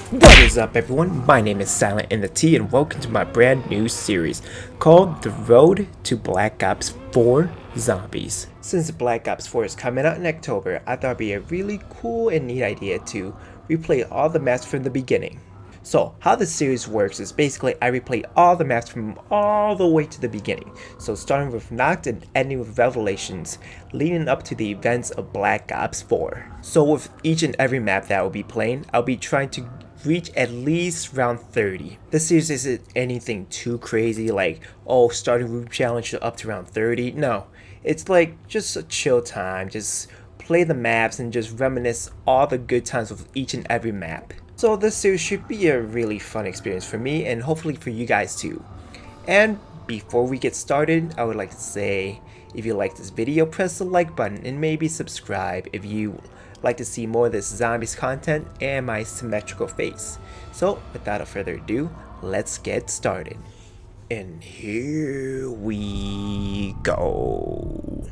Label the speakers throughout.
Speaker 1: What is up, everyone? My name is Silent in the T, and welcome to my brand new series called The Road to Black Ops 4 Zombies. Since Black Ops 4 is coming out in October, I thought it'd be a really cool and neat idea to replay all the maps from the beginning. So, how this series works is basically I replay all the maps from all the way to the beginning. So, starting with Nacht and ending with Revelations, leading up to the events of Black Ops 4. So, with each and every map that I will be playing, I'll be trying to reach at least round 30. This series isn't anything too crazy like, oh, starting group challenge up to round 30. No, it's like just a chill time, just play the maps and just reminisce all the good times with each and every map. So this series should be a really fun experience for me and hopefully for you guys too. And before we get started, I would like to say, if you like this video, press the like button and maybe subscribe if you like to see more of this zombies content and my symmetrical face. So without further ado, let's get started. And here we go.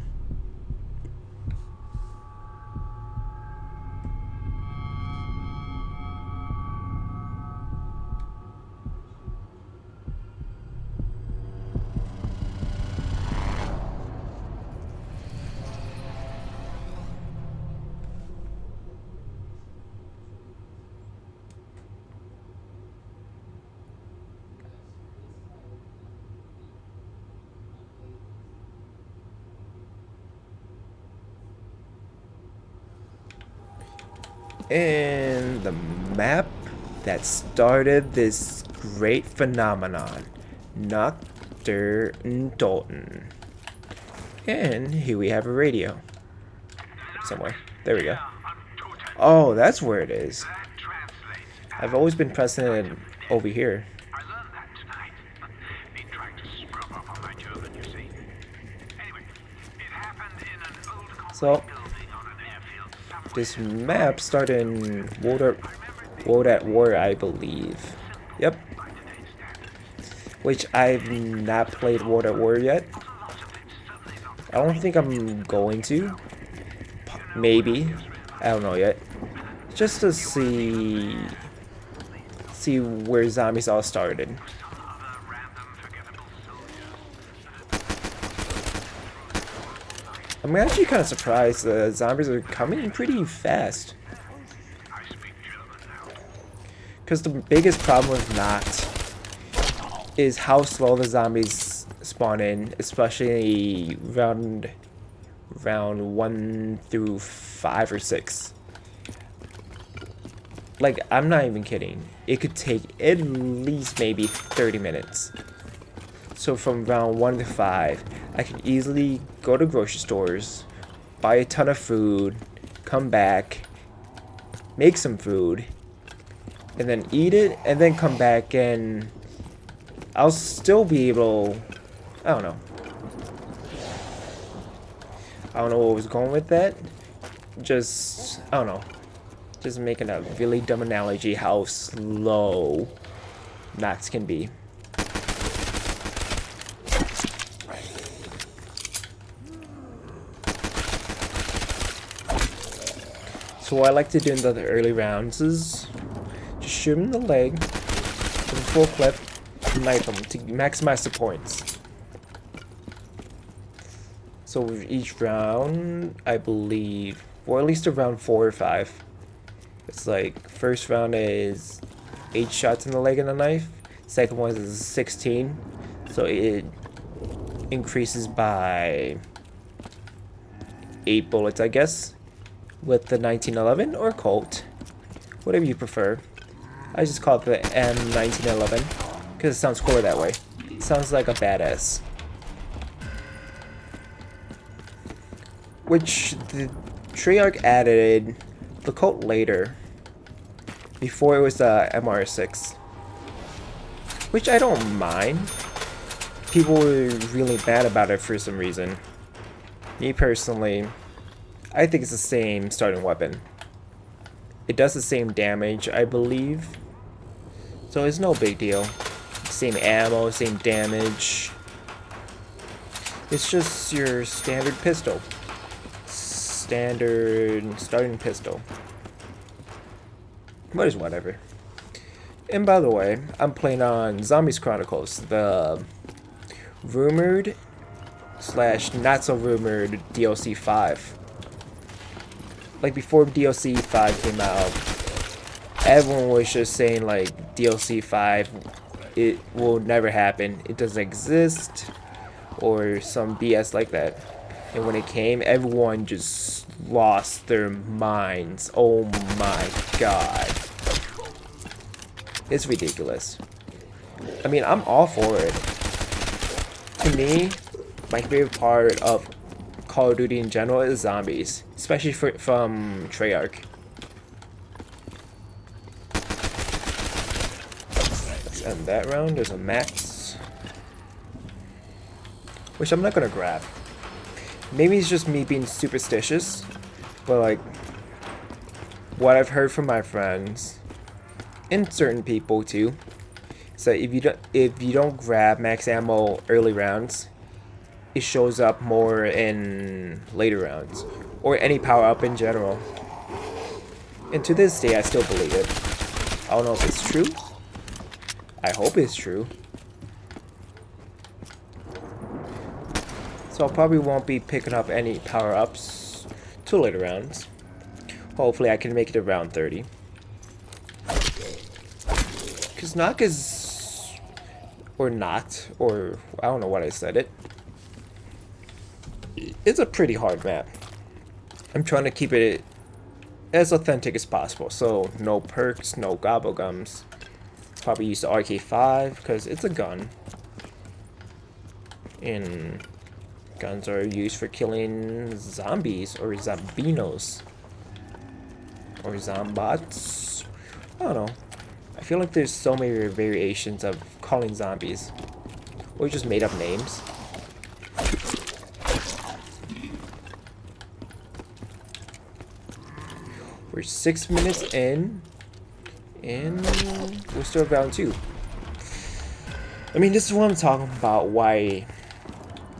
Speaker 1: And the map that started this great phenomenon, Nacht, Untoten. And here we have a radio. Somewhere. There we go. Oh, that's where it is. I've always been pressing it over here. So, this map started in World at War, I believe. Yep. Which I've not played World at War yet. I don't think I'm going to. Maybe. I don't know yet. Just to see where zombies all started. I'm actually kind of surprised the zombies are coming pretty fast. Because the biggest problem with Nacht is how slow the zombies spawn in, especially round 1 through 5 or 6. Like, I'm not even kidding. It could take at least maybe 30 minutes. So from round 1 to 5, I can easily go to grocery stores, buy a ton of food, come back, make some food, and then eat it, and then come back and I'll still be able, I don't know where I was going with that. Just, I don't know. Just making a really dumb analogy how slow Nachts can be. So what I like to do in the early rounds is just shoot him in the leg with a full clip and knife him to maximize the points. So with each round, I believe, or at least around 4 or 5, it's like first round is 8 shots in the leg and a knife. Second one is 16, so it increases by 8 bullets, I guess. With the 1911 or Colt, whatever you prefer. I just call it the M1911 because it sounds cooler that way. It sounds like a badass. Which the Treyarch added the Colt later, before it was the MR6, which I don't mind. People were really bad about it for some reason. Me personally, I think it's the same starting weapon. It does the same damage, I believe. So it's no big deal. Same ammo, same damage. It's just your standard pistol. Standard starting pistol. But it's whatever. And by the way, I'm playing on Zombies Chronicles, the rumored slash not so rumored DLC 5. Like before DLC 5 came out, everyone was just saying like DLC 5, it will never happen, it doesn't exist, or some BS like that. And when it came, everyone just lost their minds. Oh my god. It's ridiculous. I mean, I'm all for it. To me, my favorite part of Call of Duty in general is zombies, especially from Treyarch. Let's end that round. There's a max, which I'm not gonna grab. Maybe it's just me being superstitious, but like what I've heard from my friends and certain people too, so if you don't grab max ammo early rounds, it shows up more in later rounds, or any power up in general. And to this day, I still believe it. I don't know if it's true. I hope it's true. So I probably won't be picking up any power ups till later rounds. Hopefully I can make it to round 30. Because Nacht is... or not, or I don't know what I said it. It's a pretty hard map. I'm trying to keep it as authentic as possible. So no perks, no gobblegums. Probably use the RK5 because it's a gun. And guns are used for killing zombies or zombinos. Or zombots. I don't know. I feel like there's so many variations of calling zombies. Or just made up names. We're 6 minutes in, and we're still round 2. I mean, this is what I'm talking about, why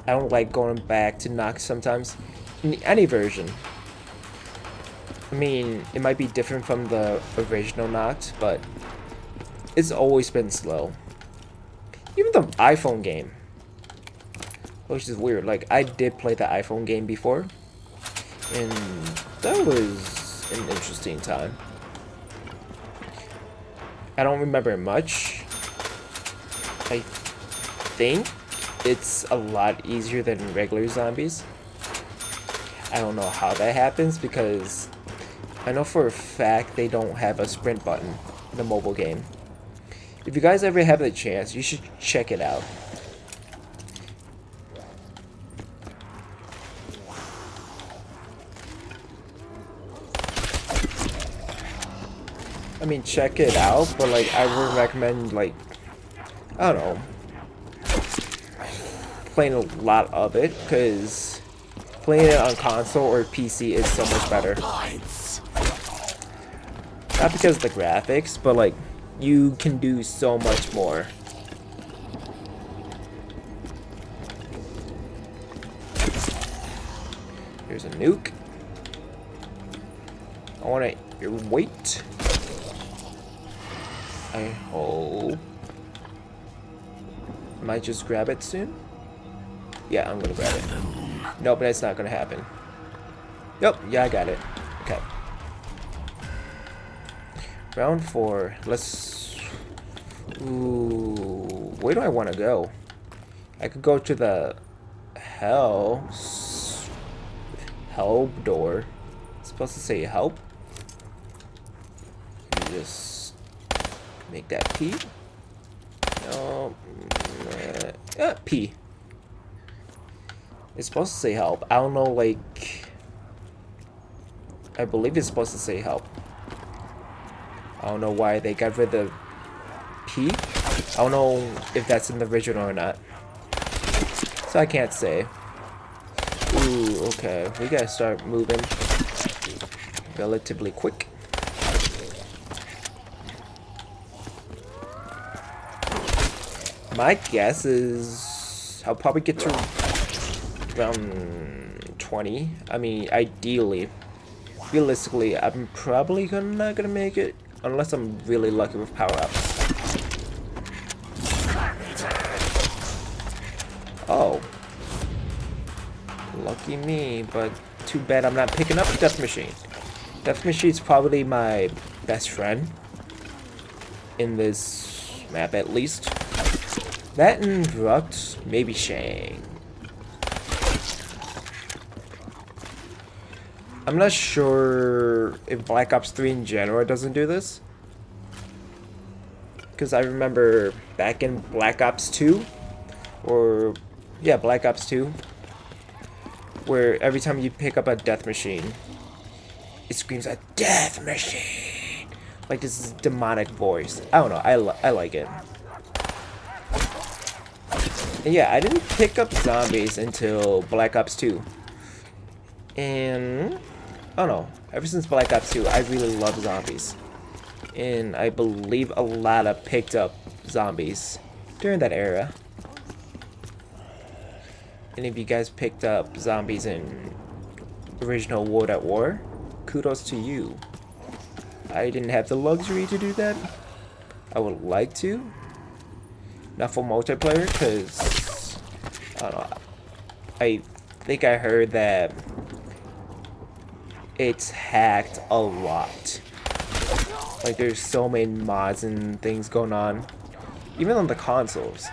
Speaker 1: I don't like going back to Nacht sometimes, in any version. I mean, it might be different from the original Nacht, but it's always been slow. Even the iPhone game, which is weird, like, I did play the iPhone game before, and that was an interesting time. I don't remember much. I think it's a lot easier than regular zombies. I don't know how that happens because I know for a fact they don't have a sprint button in the mobile game. If you guys ever have the chance, you should check it out. I mean, check it out, but like, I would recommend, like, I don't know, playing a lot of it, because playing it on console or PC is so much better. Not because of the graphics, but like, you can do so much more. Here's a nuke. I want your weight. I hope. Might just grab it soon. Yeah, I'm gonna grab it. Nope, that's not gonna happen. Yep, yeah, I got it. Okay. Round 4. Let's. Ooh, where do I want to go? I could go to the help door. It's supposed to say help. Just make that P. No, P. It's supposed to say help. I don't know, like, I believe it's supposed to say help. I don't know why they got rid of P. I don't know if that's in the original or not. So I can't say. Ooh, okay. We gotta start moving relatively quick. My guess is I'll probably get to around 20. I mean, ideally. Realistically, I'm probably not gonna make it unless I'm really lucky with power-ups. Oh. Lucky me, but too bad I'm not picking up Death Machine. Death Machine's probably my best friend. In this map, at least. That and Rut, maybe Shang. I'm not sure if Black Ops 3 in general doesn't do this. Because I remember back in Black Ops 2, or yeah, Black Ops 2, where every time you pick up a death machine, it screams a death machine! Like this demonic voice. I don't know, I like it. And yeah, I didn't pick up zombies until Black Ops 2. And I don't know, ever since Black Ops 2, I really love zombies. And I believe a lot of picked up zombies during that era. Any of you guys picked up zombies in original World at War? Kudos to you. I didn't have the luxury to do that. I would like to. Not for multiplayer, because I don't know. I think I heard that it's hacked a lot. Like there's so many mods and things going on, even on the consoles.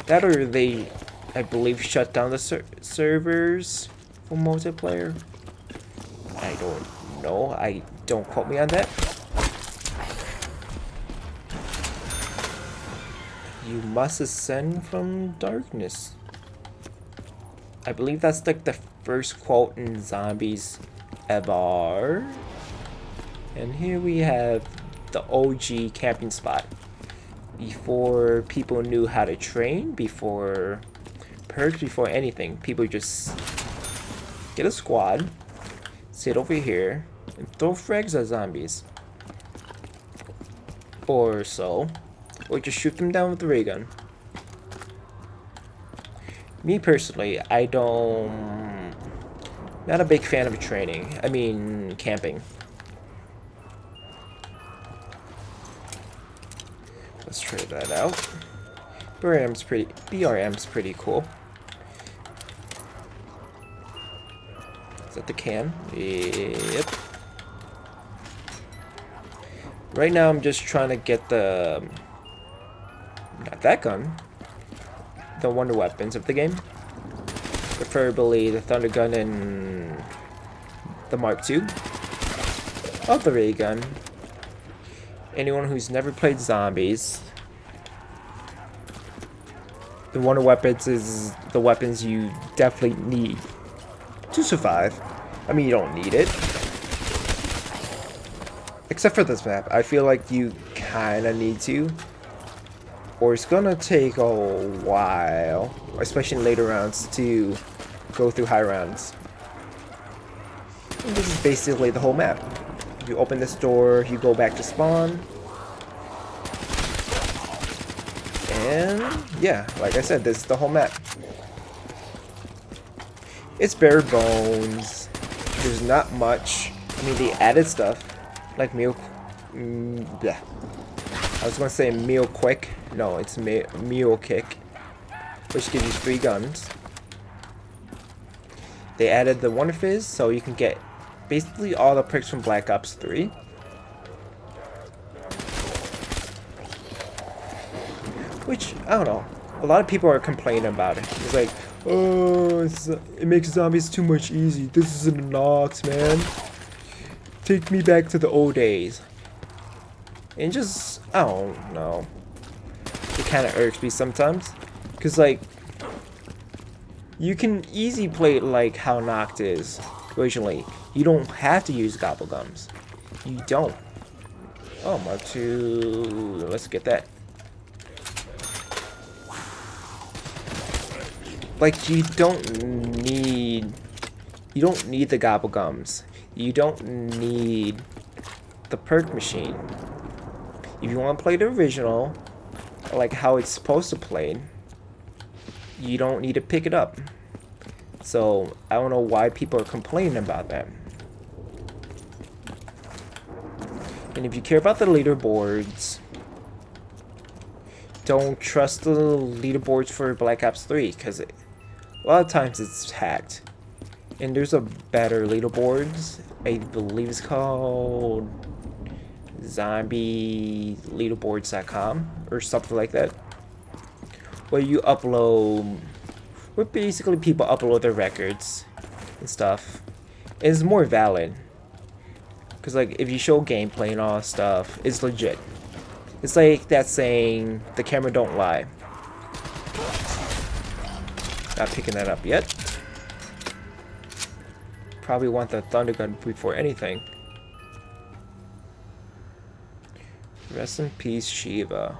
Speaker 1: That or they, I believe, shut down the servers for multiplayer. I don't know. I don't quote me on that. You must ascend from darkness. I believe that's like the first quote in Zombies ever. And here we have the OG camping spot. Before people knew how to train, before perks, before anything, people just get a squad, sit over here, and throw frags at zombies. Or so. Or just shoot them down with the ray gun. Me personally, not a big fan of training. I mean, camping. Let's try that out. BRM's pretty cool. Is that the can? Yep. Right now I'm just trying to get the... not that gun. The wonder weapons of the game. Preferably the thunder gun and the Mark II of the ray gun. Anyone who's never played zombies, the wonder weapons is the weapons you definitely need to survive. I mean, you don't need it. Except for this map. I feel like you kinda need to. Or it's gonna take a while, especially in later rounds, to go through high rounds. And this is basically the whole map. You open this door, you go back to spawn. And yeah, like I said, this is the whole map. It's bare bones. There's not much. I mean, they added stuff like meal. Yeah. I was gonna say meal quick. No, it's meal kick, which gives you 3 guns. They added the Wonder Fizz, so you can get basically all the perks from Black Ops 3. Which, I don't know, a lot of people are complaining about it. It's like, oh, it makes zombies too much easy. This is a Nacht, man. Take me back to the old days. And just, I don't know. It kind of irks me sometimes. Because, like, you can easily play it like how Nacht is originally. You don't have to use gobble gums. You don't. Oh, Mark II. Let's get that. Like, you don't need the gobble gums. You don't need the perk machine. If you want to play the original, like how it's supposed to play, you don't need to pick it up. So I don't know why people are complaining about that. And if you care about the leaderboards, don't trust the leaderboards for Black Ops 3 because a lot of times it's hacked. And there's a better leaderboards. I believe it's called zombieleaderboards.com or something like that, where you upload, where basically people upload their records and stuff. It's more valid because like if you show gameplay and all that stuff, it's legit. It's like that saying, the camera don't lie. Not picking that up yet. Probably want the thunder gun before anything. Rest in peace, Shiva.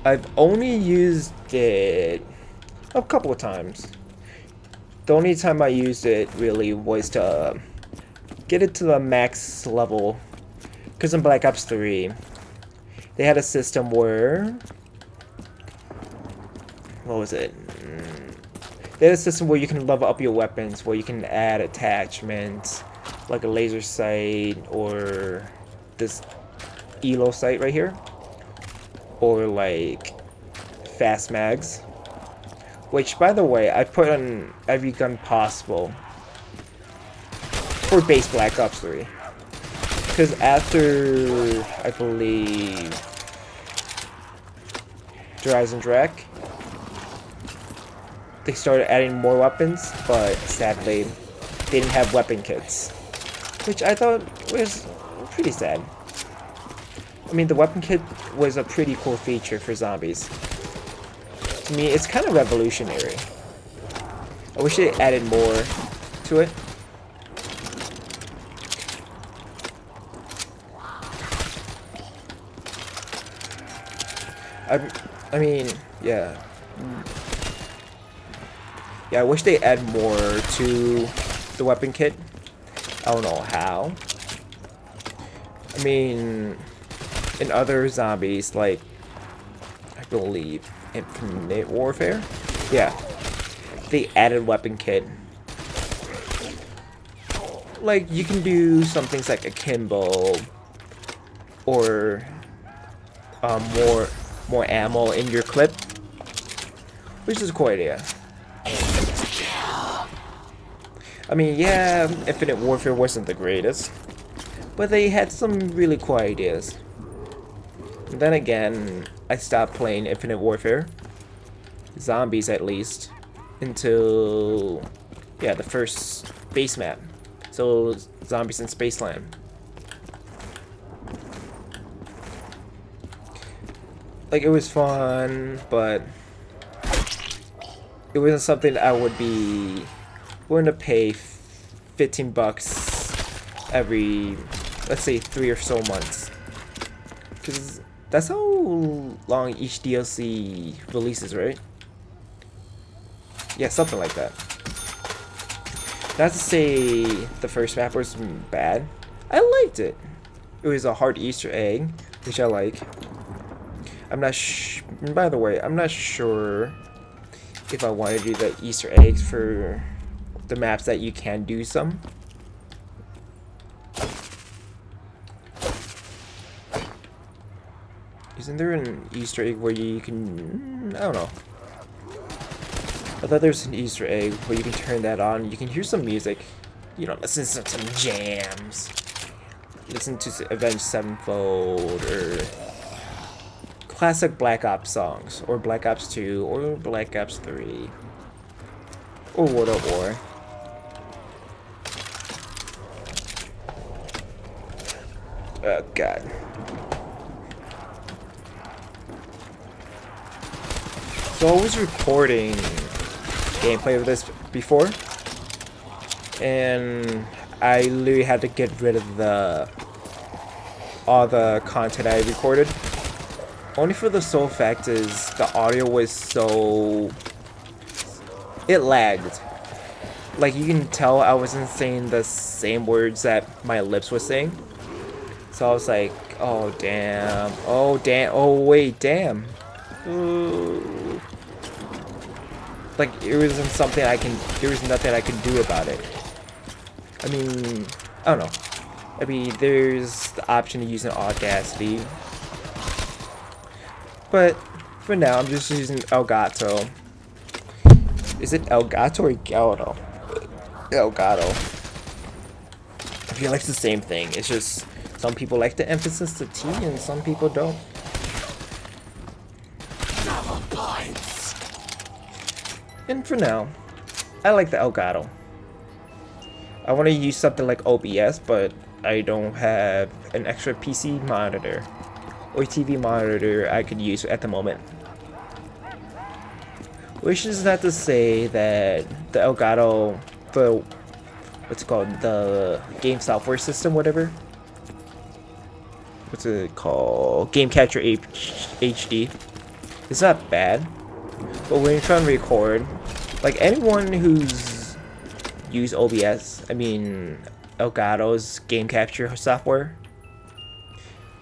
Speaker 1: I've only used it a couple of times. The only time I used it really was to get it to the max level. Because in Black Ops 3, they had a system where... What was it? They had a system where you can level up your weapons, where you can add attachments, like a laser sight, or this ELO sight right here. Or like fast mags. Which, by the way, I put on every gun possible for base Black Ops 3. Because after, I believe, Rise and Drac, they started adding more weapons, but sadly, they didn't have weapon kits. Which I thought was pretty sad. I mean, the weapon kit was a pretty cool feature for zombies. To me, it's kind of revolutionary. I wish they added more to it. I mean, yeah. Yeah, I wish they add more to the weapon kit. I don't know how. I mean, in other zombies, like, I believe, Infinite Warfare? Yeah. They added weapon kit. Like, you can do some things like akimbo, or more ammo in your clip, which is a cool idea. I mean, yeah, Infinite Warfare wasn't the greatest, but they had some really cool ideas. And then again, I stopped playing Infinite Warfare, zombies at least, until, yeah, the first base map. So, Zombies in Spaceland. Like, it was fun, but it wasn't something I would be willing to pay $15 every, let's say, 3 or so months. Because that's how long each DLC releases, right? Yeah, something like that. Not to say the first map was bad. I liked it. It was a hard Easter egg, which I like. I'm not by the way, I'm not sure if I want to do the Easter eggs for the maps that you can do some. Isn't there an Easter egg where you can... I don't know. I thought there was an Easter egg where you can turn that on. You can hear some music. You know, listen to some jams. Listen to Avenged Sevenfold or classic Black Ops songs, or Black Ops 2, or Black Ops 3, or World at War. Oh god. So I was recording gameplay of this before, and I literally had to get rid of all the content I recorded. Only for the sole fact is the audio was so... it lagged. Like, you can tell I wasn't saying the same words that my lips were saying. So I was like, oh damn, oh damn, oh wait, damn. Ooh. Like, it wasn't something there was nothing I could do about it. I mean, I don't know. I mean, there's the option of using Audacity, but for now, I'm just using Elgato. Is it Elgato or Gato? Elgato. I feel like it's the same thing. It's just some people like the emphasis the T and some people don't. And for now, I like the Elgato. I want to use something like OBS, but I don't have an extra PC monitor or TV monitor I could use at the moment. Which is not to say that the Elgato, the what's it called, the game software system, whatever. What's it called? Game Capture HD. It's not bad, but when you're trying to record, like anyone who's used OBS, I mean Elgato's game capture software,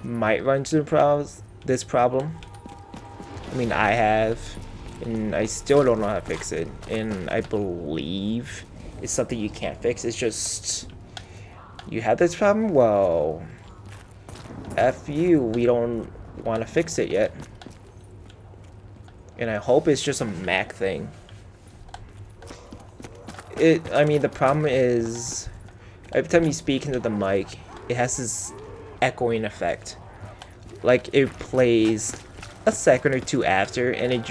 Speaker 1: might run into this problem. I mean, I have, and I still don't know how to fix it, and I believe it's something you can't fix. It's just, you have this problem, well, F you, we don't want to fix it yet. And I hope it's just a Mac thing. I mean, the problem is, every time you speak into the mic, it has this echoing effect. Like, it plays a second or two after, and it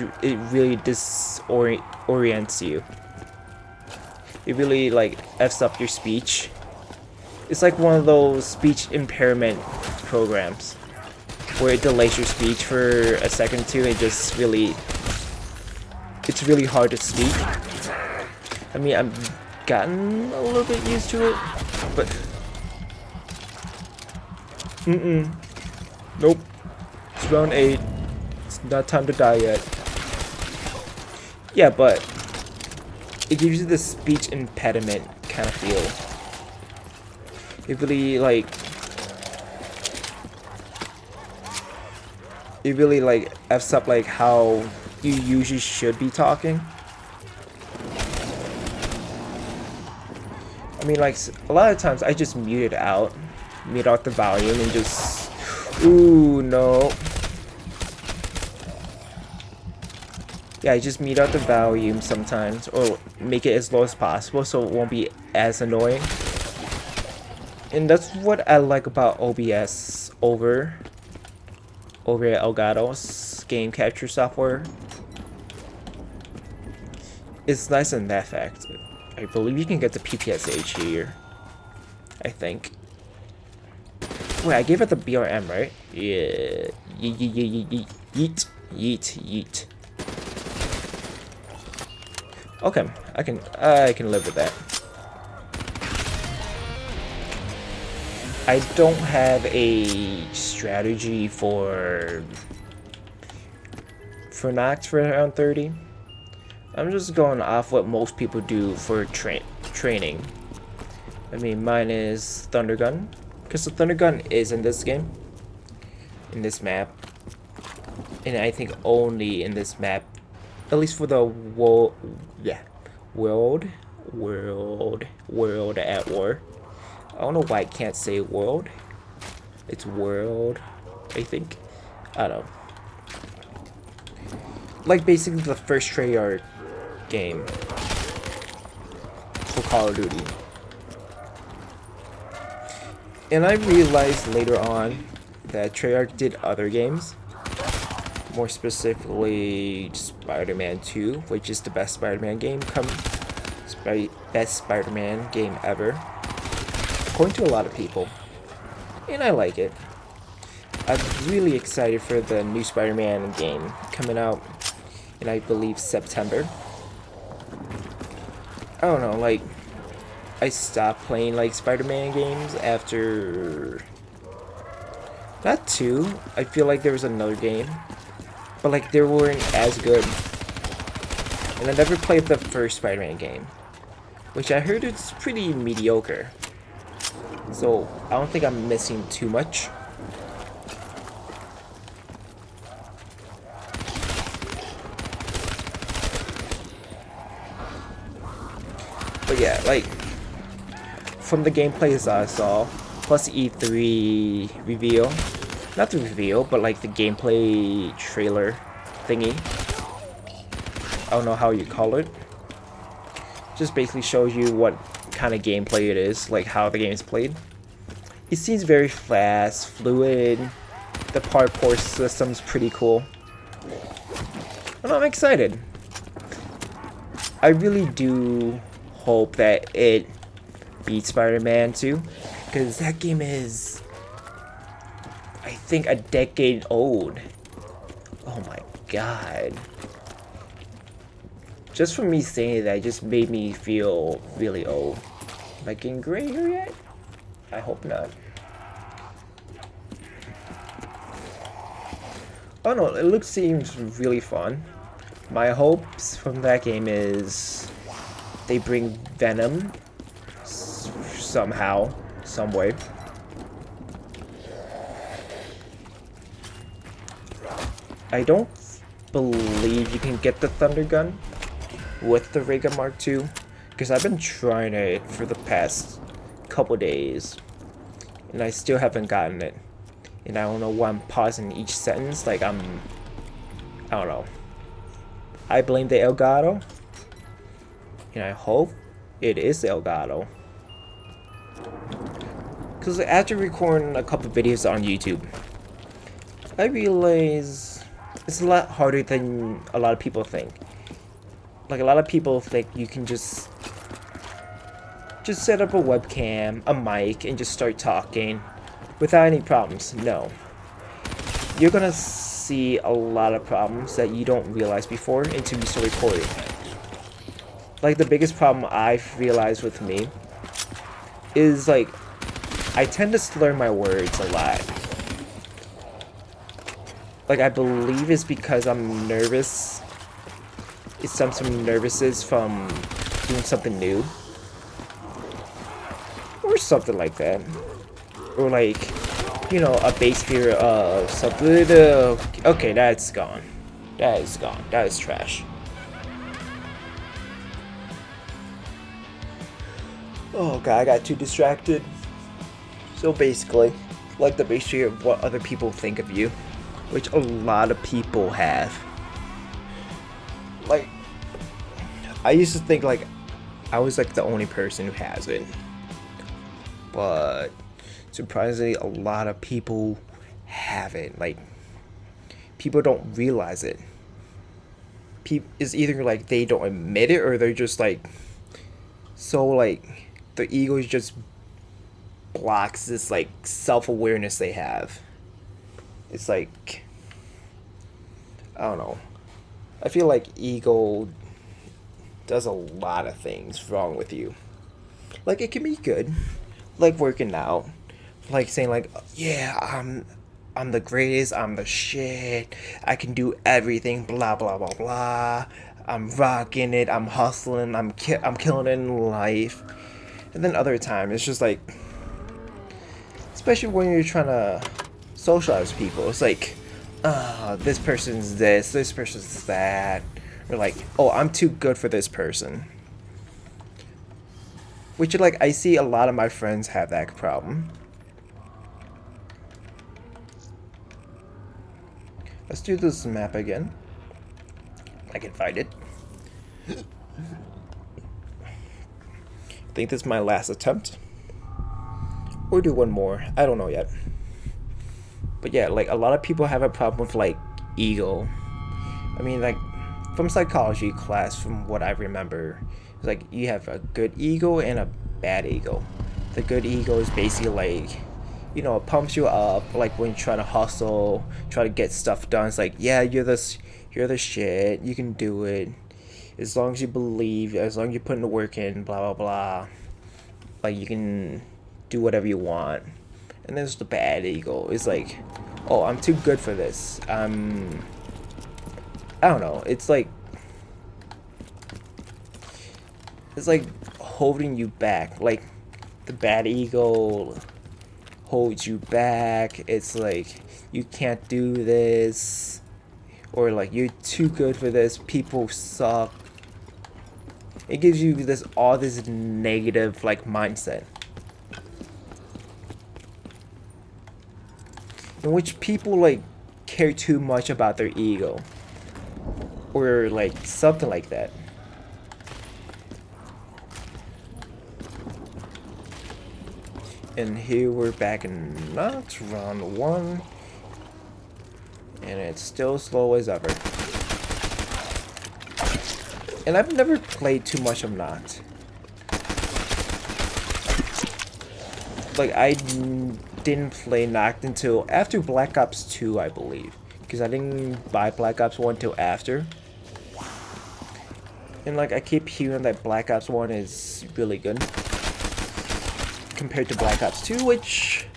Speaker 1: really disorients you. It really, like, F's up your speech. It's like one of those speech impairment programs, where it delays your speech for a second or two, and just really, it's really hard to speak. I mean, I've gotten a little bit used to it, but nope. It's round 8. It's not time to die yet. Yeah, but it gives you this speech impediment kind of feel. It really like F's up like how you usually should be talking. I mean, like, a lot of times I just mute out the volume and just, ooh, no. Yeah, I just mute out the volume sometimes, or make it as low as possible so it won't be as annoying. And that's what I like about OBS over at Elgato's game capture software. It's nice in that fact. I believe you can get the PPSH here. I think. Wait, I gave it the BRM, right? Yeah. Yeet. Okay, I can live with that. I don't have a strategy for Nacht for around 30. I'm just going off what most people do for training. I mean, mine is Thunder Gun, because the Thunder Gun is in this game, in this map, and I think only in this map, at least for the world at war. I don't know why I can't say world. It's world, I think. I don't know. Like basically the first Treyarch game for Call of Duty. And I realized later on that Treyarch did other games. More specifically, Spider-Man 2, which is the best Spider-Man game best Spider-Man game ever, according to a lot of people. And I like it. I'm really excited for the new Spider-Man game coming out in, I believe, September. I don't know, like, I stopped playing like Spider-Man games after not 2. I feel like there was another game, but like they weren't as good. And I never played the first Spider-Man game, which I heard it's pretty mediocre. So I don't think I'm missing too much. But yeah, like, from the gameplays I saw, plus E3 reveal. Not the reveal, but like the gameplay trailer thingy. I don't know how you call it. Just basically shows you what kind of gameplay it is, like how the game is played. It seems very fast, fluid. The parkour system's pretty cool. And I'm excited. I really do hope that it beats Spider-Man 2, because that game is, I think, a decade old. Oh my god. Just from me saying that, just made me feel really old. Am I getting gray here yet? I hope not. Oh no, it seems really fun. My hopes from that game is they bring Venom somehow, some way. I don't believe you can get the Thunder Gun with the Ray Gun Mark II, because I've been trying it for the past couple days and I still haven't gotten it. And I don't know why I'm pausing each sentence, like I don't know. I blame the Elgato, and I hope it is Elgato. Because after recording a couple videos on YouTube, I realize it's a lot harder than a lot of people think. Like, a lot of people think you can just set up a webcam, a mic, and just start talking without any problems. No. You're gonna see a lot of problems that you don't realize before until you start recording. Like, the biggest problem I've realized with me is, like, I tend to slur my words a lot. Like, I believe it's because I'm nervous. It stems from nervousness from doing something new. Or something like that. Or like, you know, a base fear of something. Okay, that's gone. That is gone. That is trash. Oh god, I got too distracted. So basically, like the base fear of what other people think of you, which a lot of people have. Like, I used to think like I was like the only person who has it, but surprisingly a lot of people have it. Like, people don't realize it. It's either like they don't admit it, or they're just like, so like their ego just blocks this like self-awareness they have. It's like, I don't know. I feel like ego does a lot of things wrong with you. Like, it can be good, like working out, like saying like, yeah, I'm the greatest, I'm the shit, I can do everything, blah blah blah blah, I'm rocking it, I'm hustling, I'm killing it in life. And then other time it's just like, especially when you're trying to socialize with people, it's like, this person's this person's that. Or like, oh, I'm too good for this person. Which, like, I see a lot of my friends have that problem. Let's do this map again. I can find it. I think this is my last attempt. Or do one more. I don't know yet. But yeah, like, a lot of people have a problem with, like, ego. I mean, like, from psychology class, from what I remember, it's like you have a good ego and a bad ego. The good ego is basically like, you know, it pumps you up, like when you're trying to hustle, try to get stuff done. It's like, yeah, you're the shit, you can do it, as long as you believe, as long as you're putting the work in, blah blah blah. Like, you can do whatever you want. And there's the bad ego. It's like, oh, I'm too good for this. I don't know, it's like holding you back. Like, the bad ego holds you back. It's like, you can't do this, or like, you're too good for this, people suck. It gives you all this negative like mindset. in which people like care too much about their ego or like something like that. And here we're back in Nacht, round 1. And it's still slow as ever. And I've never played too much of Nacht. Like, I didn't play Nacht until after Black Ops 2, I believe. Because I didn't buy Black Ops 1 until after. And like, I keep hearing that Black Ops 1 is really good compared to Black Ops 2, which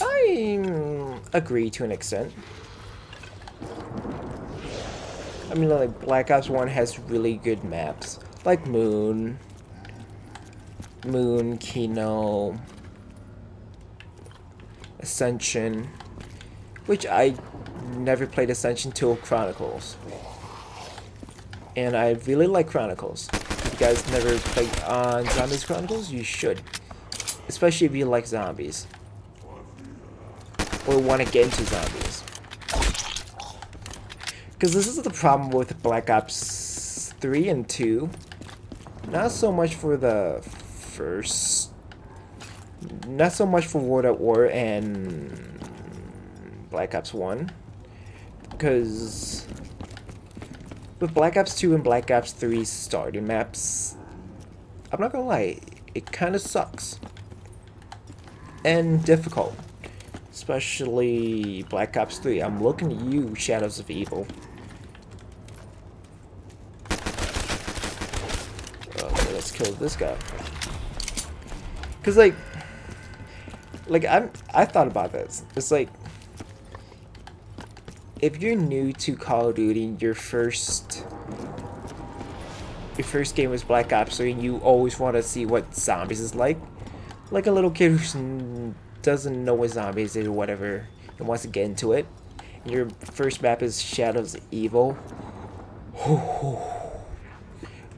Speaker 1: I agree to an extent. I mean, like, Black Ops 1 has really good maps, like Moon, Kino, Ascension, which I never played Ascension till Chronicles. And I really like Chronicles. If you guys never played on Zombies Chronicles, you should. Especially if you like zombies. Or want to get into zombies. Because this is the problem with Black Ops 3 and 2. Not so much for the first... Not so much for World at War and Black Ops 1. Because with Black Ops 2 and Black Ops 3 starting maps, I'm not gonna lie, it kind of sucks. And difficult. Especially Black Ops 3. I'm looking at you, Shadows of Evil. Okay, let's kill this guy. Cause like I thought about this. It's like, if you're new to Call of Duty, your first game was Black Ops 3, and you always want to see what zombies is like a little kid who doesn't know what zombies is or whatever and wants to get into it. And your first map is Shadows of Evil.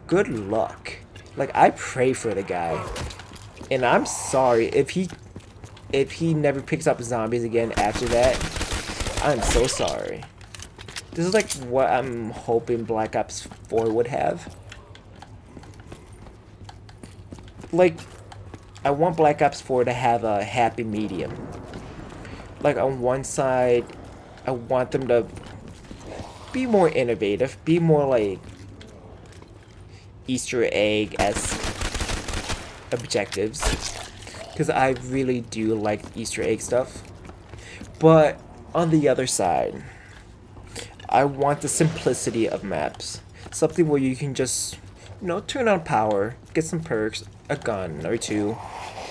Speaker 1: Good luck. Like, I pray for the guy, and I'm sorry if he never picks up zombies again after that. I'm so sorry. This is like what I'm hoping Black Ops 4 would have. Like, I want Black Ops 4 to have a happy medium. Like, on one side, I want them to be more innovative, be more like Easter egg-esque objectives. Because I really do like Easter egg stuff. But on the other side, I want the simplicity of maps. Something where you can just, you know, turn on power, get some perks, a gun or two,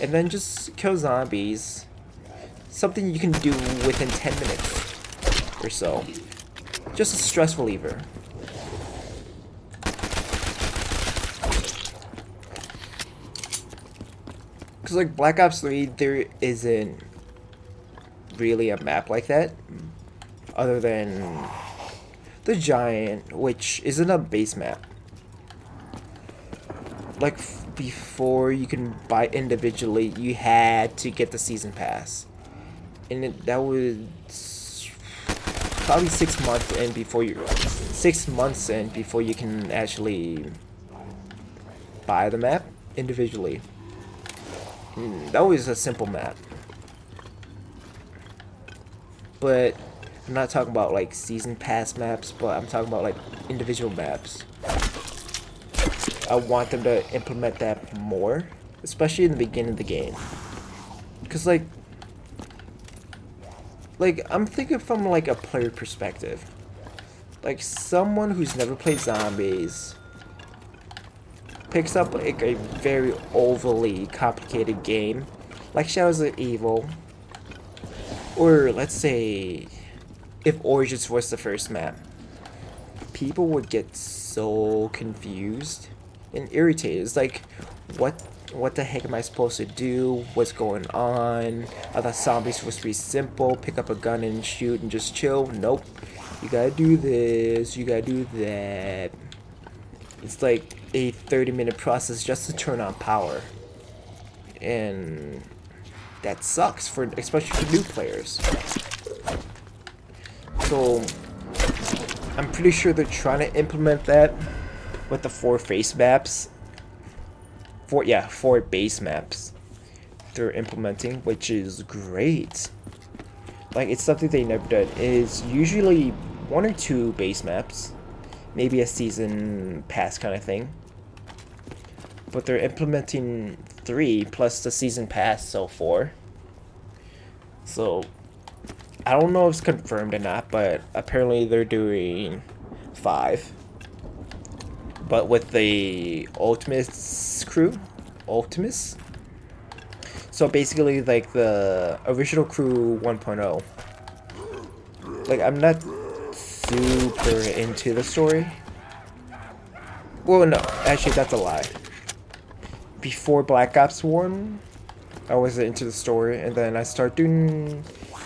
Speaker 1: and then just kill zombies. Something you can do within 10 minutes or so. Just a stress reliever. Because like Black Ops 3, there isn't really a map like that. Other than the Giant, which isn't a base map. Like, before you can buy individually, you had to get the season pass. And that was probably 6 months in before you can actually buy the map individually. That was a simple map. But I'm not talking about like season pass maps, but I'm talking about like individual maps. I want them to implement that more, especially in the beginning of the game. Because like I'm thinking from like a player perspective. Like, someone who's never played zombies picks up like a very overly complicated game like Shadows of Evil, or let's say if Origins was the first map, people would get so confused and irritated. It's like, what the heck am I supposed to do? What's going on? I thought zombies supposed to be simple, pick up a gun and shoot and just chill. Nope, you gotta do this, you gotta do that. It's like a 30-minute process just to turn on power, and that sucks, for especially for new players. So I'm pretty sure they're trying to implement that with the 4 face maps. 4 base maps they're implementing, which is great. Like, it's something they never did. It's usually 1 or 2 base maps, maybe a season pass kind of thing. But they're implementing 3 plus the season pass, so 4. So I don't know if it's confirmed or not, but apparently they're doing 5. But with the Ultimates crew, Ultimates. So basically, like the original crew 1.0. Like, I'm not super into the story. Well, no, actually that's a lie. Before Black Ops 1, I was into the story, and then I started doing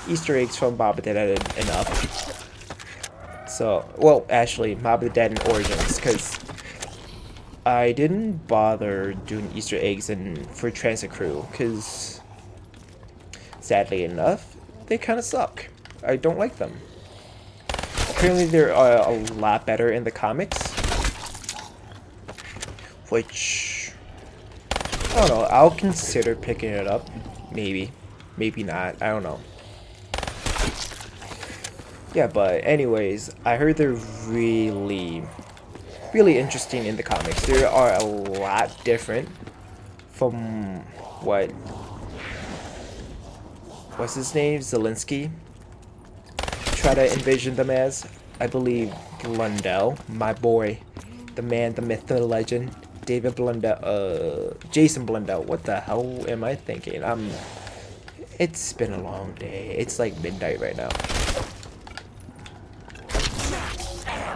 Speaker 1: Easter eggs from Mob of the Dead and up. So, well, actually, Mob of the Dead and Origins, because I didn't bother doing Easter eggs for Transit Crew, because sadly enough, they kind of suck. I don't like them. Apparently, they're a lot better in the comics, which I don't know. I'll consider picking it up, maybe not. I don't know. Yeah, but anyways, I heard they're really interesting in the comics. They are a lot different from what's his name? Zelensky try to envision them as. I believe Blundell, my boy, the man, the myth, the legend, David Blundell, Jason Blundell. What the hell am I thinking? It's been a long day. It's like midnight right now.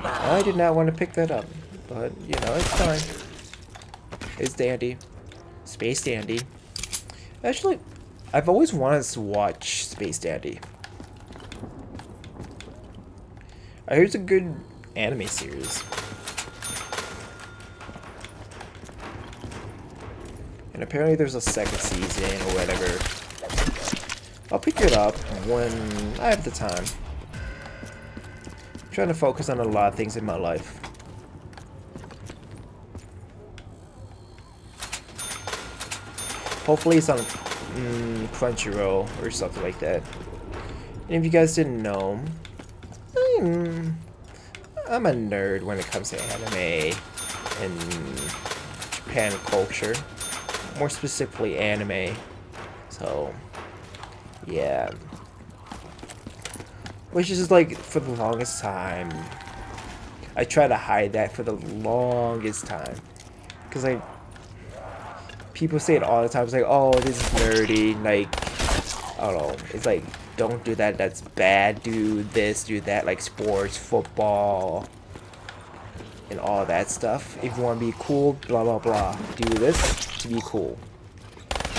Speaker 1: I did not want to pick that up, but you know, it's fine. It's dandy. Space Dandy. Actually, I've always wanted to watch Space Dandy. I heard it's a good anime series. And apparently there's a 2nd season or whatever. I'll pick it up when I have the time. I'm trying to focus on a lot of things in my life. Hopefully it's on Crunchyroll or something like that. And if you guys didn't know, I'm a nerd when it comes to anime and Japan culture. More specifically anime. So yeah. Which is like, for the longest time, I try to hide that for the longest time. Because people say it all the time. It's like, oh, this is nerdy. Like, I don't know. It's like, don't do that. That's bad. Do this, do that. Like sports, football, and all that stuff. If you want to be cool, blah, blah, blah. Do this to be cool.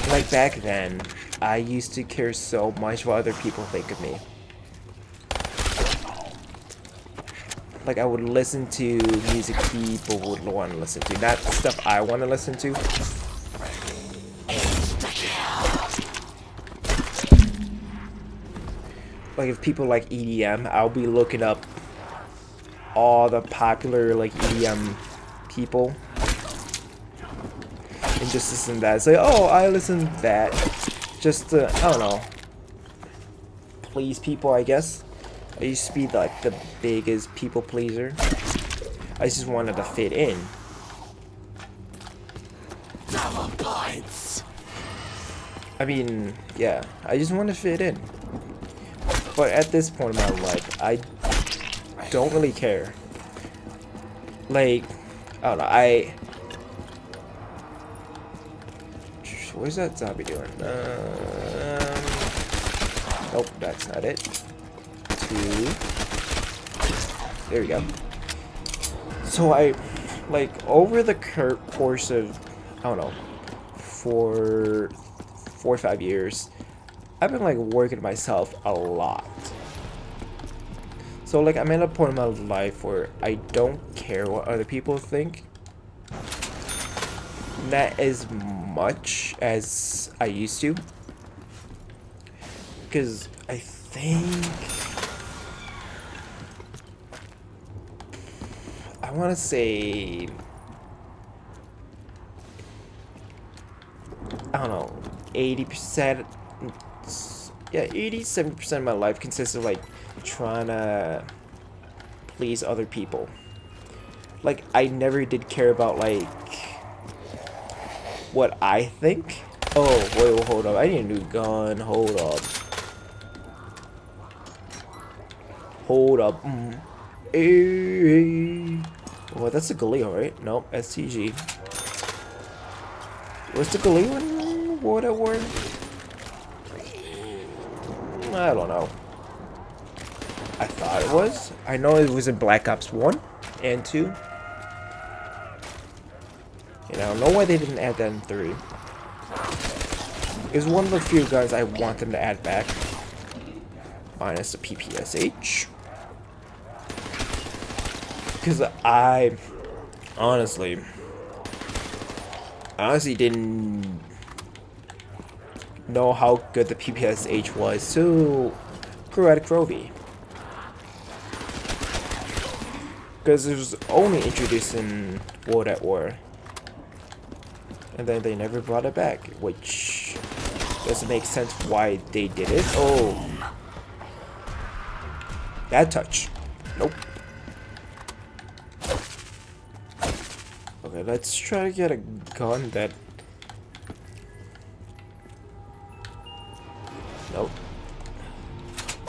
Speaker 1: Like back then, I used to care so much what other people think of me. Like, I would listen to music people would want to listen to. Not stuff I want to listen to. Like, if people like EDM, I'll be looking up all the popular, like, EDM people. And just listen to that. It's like, oh, I listen to that. Just to, I don't know, please people, I guess. I used to be like the biggest people pleaser. I just wanted to fit in. I mean, yeah, I just want to fit in. But at this point in my life, I don't really care. Like, I don't know, what's that zombie doing? Nope, that's not it. 2. There we go. So like, over the course of, I don't know, 4 or 5 years, I've been like working myself a lot. So like, I'm at a point in my life where I don't care what other people think. Not as much as I used to. Because I think want to say, I don't know, 80%, yeah, 70% of my life consists of like trying to please other people. Like, I never did care about like what I think. Oh, wait, hold up. I need a new gun. Hold up. Hold up. Hey. Well, that's the Galil, right? Nope, STG. What's the Galil in World at War? I don't know. I thought it was. I know it was in Black Ops 1 and 2. And I don't know why they didn't add that in 3. It's one of the few guns I want them to add back. Minus the PPSH. Because I honestly didn't know how good the PPSH was to Karate Krovi. Because it was only introduced in World at War. And then they never brought it back, which doesn't make sense why they did it. Oh. Bad touch. Nope. Okay, let's try to get a gun that... Nope.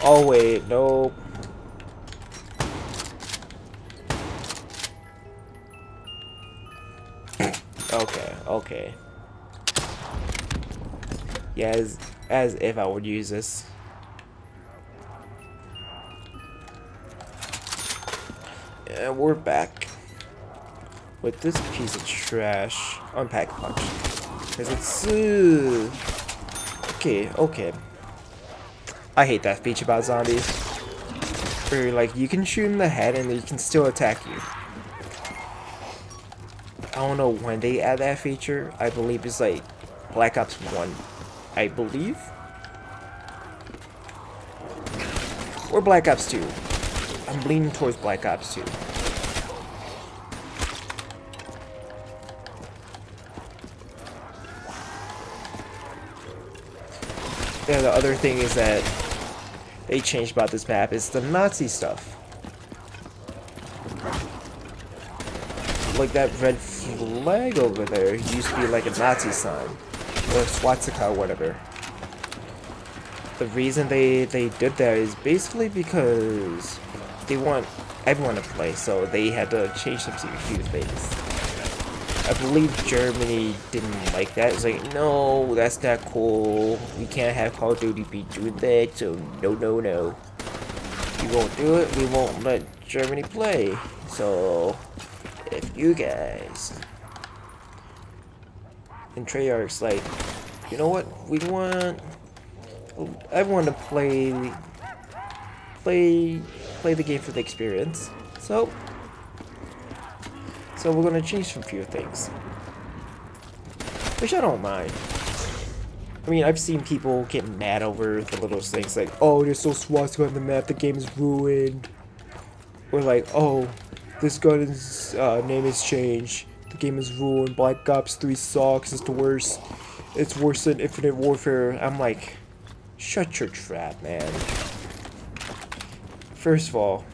Speaker 1: Oh wait, nope. Okay. Yeah, as if I would use this. And we're back with this piece of trash. Unpack punch. Because it's... Okay. I hate that feature about zombies. Where, like, you can shoot in the head and they can still attack you. I don't know when they add that feature. I believe it's like Black Ops 1. I believe? Or Black Ops 2. I'm leaning towards Black Ops 2. Yeah, the other thing is that they changed about this map is the Nazi stuff. Like that red flag over there used to be like a Nazi sign. Or swastika or whatever. The reason they did that is basically because they want everyone to play, so they had to change some few things. I believe Germany didn't like that. It's like, no, that's not cool. We can't have Call of Duty be doing that, so no. We won't do it, we won't let Germany play. So, if you guys... And Treyarch's like, you know what? We want everyone to play the game for the experience. So we're gonna change some few things, which I don't mind. I mean, I've seen people get mad over the little things like, oh, there's no swastika on the map, the game is ruined. Or like, oh, this gun's name is changed. The game is ruined. Black Ops 3 sucks. It's the worst. It's worse than Infinite Warfare. I'm like, shut your trap, man. First of all,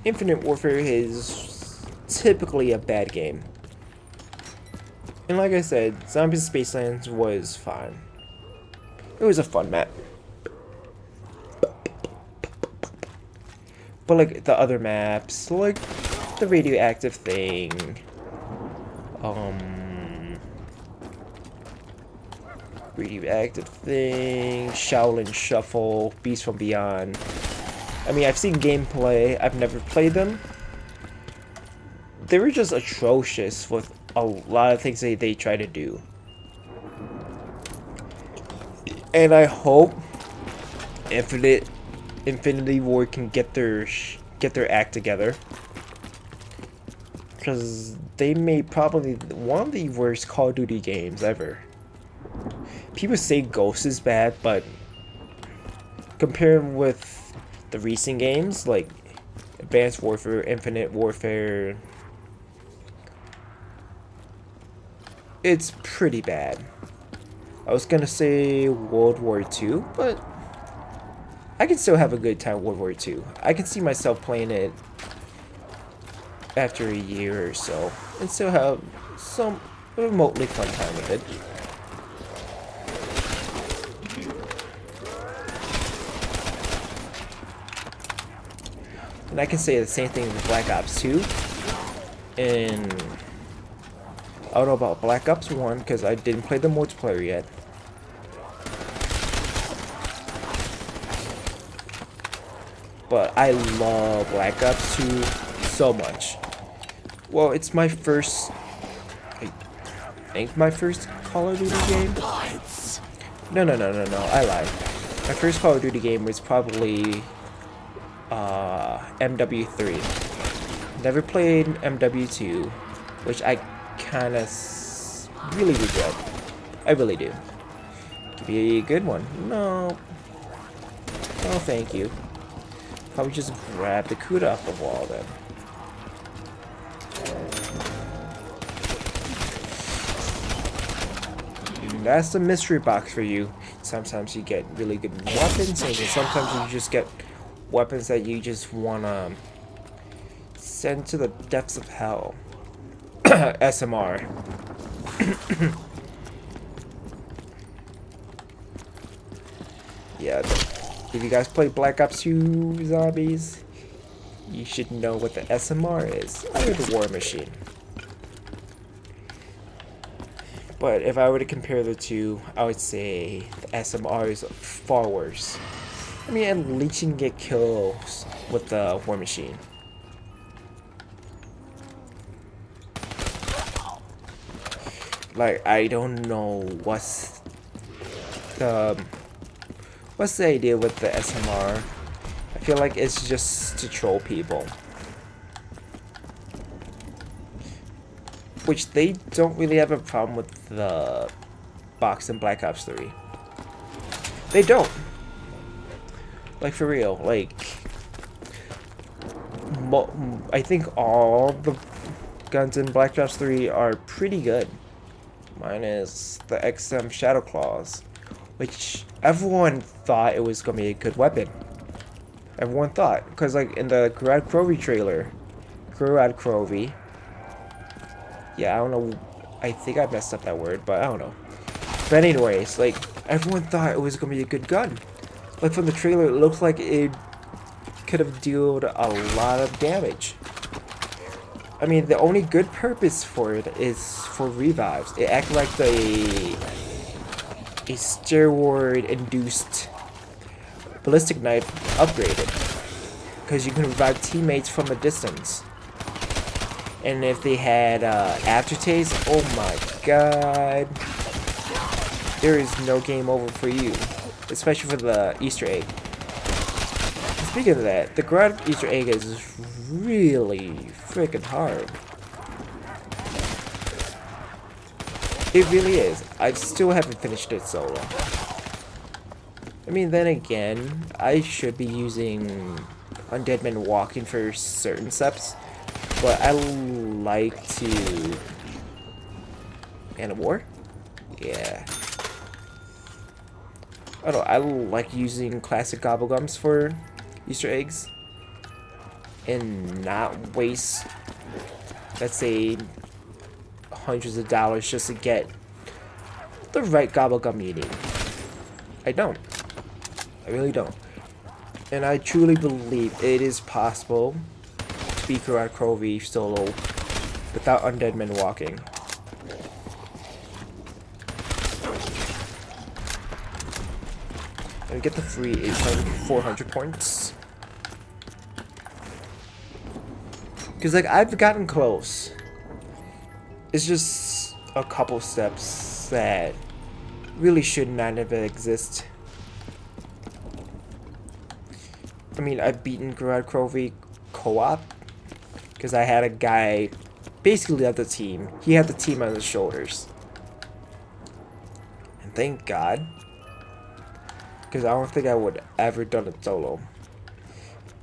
Speaker 1: Infinite Warfare is typically a bad game. And like I said, Zombies Spacelands was fine. It was a fun map. But like the other maps, like the radioactive thing, Shaolin Shuffle, Beast from Beyond. I mean, I've seen gameplay, I've never played them. They were just atrocious with a lot of things they try to do. And I hope Infinity Ward can get their act together, because they made probably one of the worst Call of Duty games ever. People say Ghost is bad, but compared with the recent games, like Advanced Warfare, Infinite Warfare. It's pretty bad. I was gonna say World War II, but I can still have a good time with World War II. I can see myself playing it after a year or so and still have some remotely fun time with it. And I can say the same thing with Black Ops 2. And I don't know about Black Ops 1 because I didn't play the multiplayer yet. But I love Black Ops 2 so much. Well, it's my first, I think my first Call of Duty game. No, I lied. My first Call of Duty game was probably MW3. Never played MW2, which I kind of really regret. I really do. Could be a good one. No. Oh, thank you. Probably just grab the CUDA off the wall then. And that's the mystery box for you. Sometimes you get really good weapons, and sometimes you just get weapons that you just wanna send to the depths of hell. SMR. Yeah, if you guys play Black Ops 2 Zombies, you should know what the SMR is, or the War Machine. But if I were to compare the two, I would say the SMR is far worse. I mean, at least you can get kills with the War Machine. Like, I don't know what's the idea with the SMR. I feel like it's just to troll people. Which they don't really have a problem with the box in Black Ops 3. They don't. Like, for real. Like, I think all the guns in Black Ops 3 are pretty good. Minus the XM Shadow Claws, which everyone thought it was gonna be a good weapon. Everyone thought, because like in the Grad Crovey trailer, yeah, I don't know, I think I messed up that word, but I don't know. But anyways, like everyone thought it was gonna be a good gun. Like from the trailer, it looked like it could have dealt a lot of damage. I mean, the only good purpose for it is for revives. It acts like a steroid-induced ballistic knife upgraded, because you can revive teammates from a distance. And if they had aftertaste, oh my god, there is no game over for you, especially for the Easter egg. Speaking of that, the Grad Easter egg is really freaking hard. It really is. I still haven't finished it solo. I mean, then again, I should be using Undead Men Walking for certain steps, but I like to... Man of War? Yeah. I don't know, I like using classic gobblegums for Easter eggs and not waste, let's say, hundreds of dollars just to get the right gobblegum you need. I don't. I really don't. And I truly believe it is possible to beat Grad Crovey solo without Undead Men Walking. And get the free 400 points. Because, like, I've gotten close. It's just a couple steps that really should not have exist. I mean, I've beaten Grad Crovey co-op because I had a guy basically at the team. He had the team on his shoulders. And thank God. Because I don't think I would ever done it solo.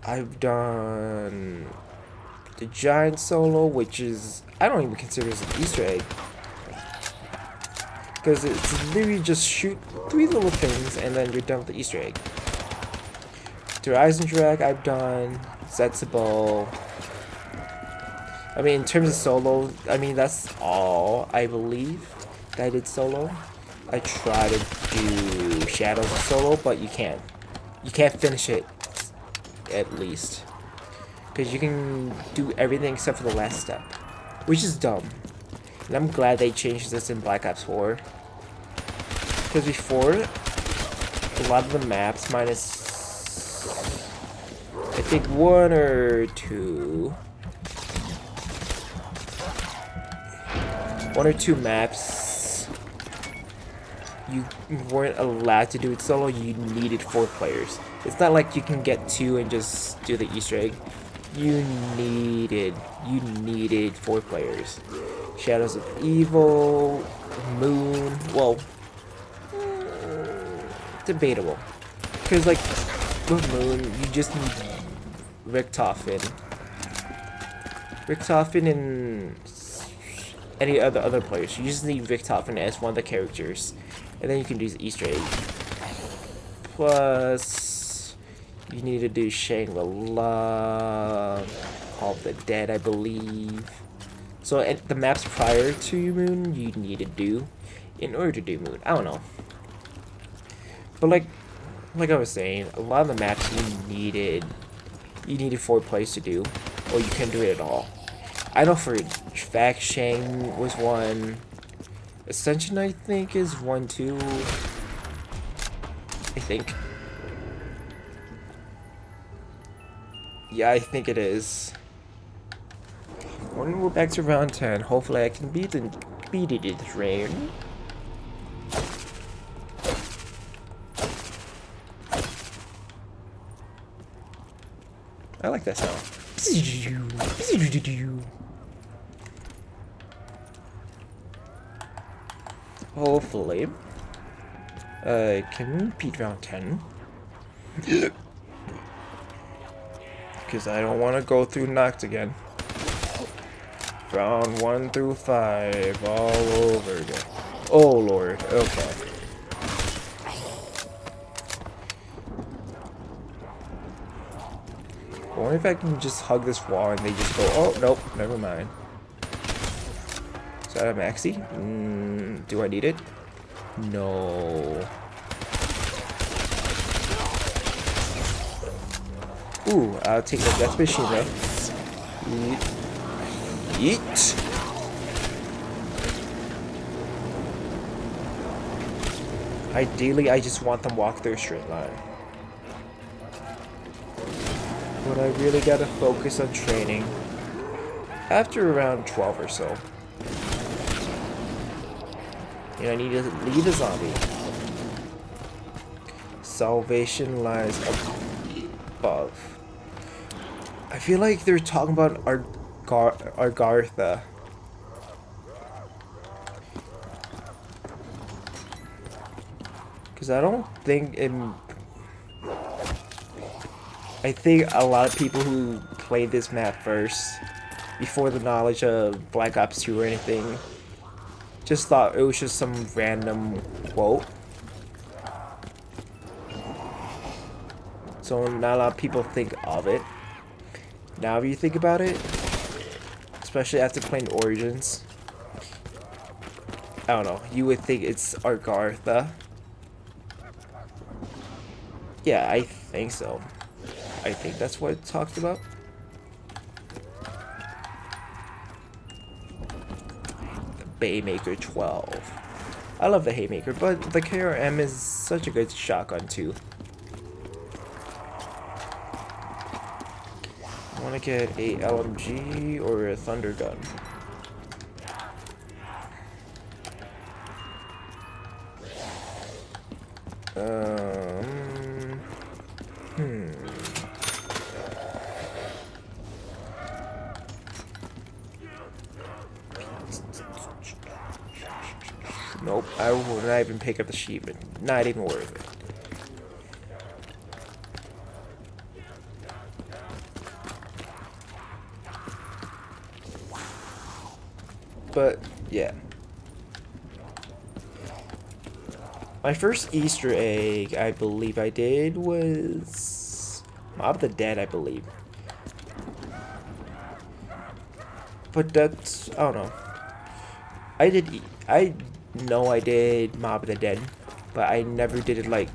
Speaker 1: I've done the giant solo, which is, I don't even consider this an Easter egg. Because it's literally just shoot 3 little things and then you're done with the Easter egg. The Rise and Drag I've done, Zetsubo. I mean, in terms of solo, I mean, that's all I believe that I did solo. I try to do Shadows of solo, but you can't. You can't finish it, at least. Because you can do everything except for the last step, which is dumb. And I'm glad they changed this in Black Ops 4. Because before, a lot of the maps, minus, I think 1 or 2. 1 or 2 maps, you weren't allowed to do it solo. You needed 4 players. It's not like you can get 2 and just do the Easter egg. You needed 4 players. Shadows of Evil, Moon, well, debatable. Because, like, with Moon, you just need Richtofen. Richtofen and any other players. You just need Richtofen as one of the characters. And then you can do the Easter egg. Plus, you need to do Shangri-La, Hall of the Dead, I believe. So at the maps prior to Moon, you need to do in order to do Moon. I don't know. But like I was saying, a lot of the maps you needed 4 players to do, or you couldn't do it at all. I know for fact Shang was 1. Ascension, I think, is 1 too. I think. Yeah, I think it is. When we're back to round 10, hopefully I can beat it this round. I like that sound. Hopefully, I can beat round 10. Because I don't want to go through Nacht again. Round 1 through 5, all over again. Oh lord, okay. I wonder if I can just hug this wall and they just go, oh, nope, never mind. Is that a maxi? Do I need it? No. Ooh, I'll take the death machine though. Yeet. Ideally, I just want them walk through a straight line. But I really gotta focus on training after around 12 or so. And I need to lead a zombie. Salvation lies above. I feel like they're talking about Argartha. Because I don't think I think a lot of people who played this map first, before the knowledge of Black Ops 2 or anything, just thought it was just some random quote. So not a lot of people think of it. Now if you think about it, especially after playing Origins, I don't know, you would think it's Argartha. Yeah, I think so. I think that's what it talked about. The Baymaker 12. I love the Haymaker, but the KRM is such a good shotgun too. I want to get a LMG or a Thunder Gun. Nope, I will not even pick up the sheep. Not even worth it. But yeah. My first Easter egg I believe I did was Mob of the Dead, I believe. But that's, I don't know. I know I did Mob of the Dead, but I never did it like...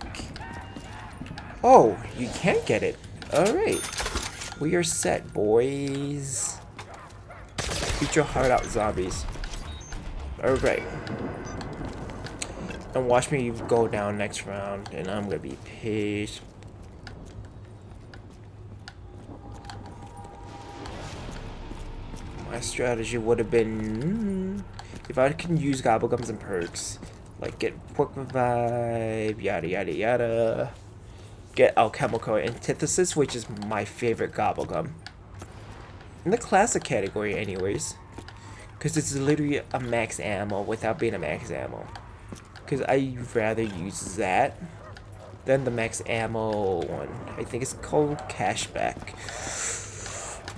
Speaker 1: Oh, you can't get it. Alright. We are set, boys. Beat your heart out, zombies. Alright. And watch me go down next round, and I'm gonna be pissed. My strategy would have been... if I can use gobblegums and perks, like get quick revive, yada yada yada. Get alchemical antithesis, which is my favorite gobblegum. In the classic category anyways. Because it's literally a max ammo without being a max ammo. Because I'd rather use that than the max ammo one. I think it's called cashback.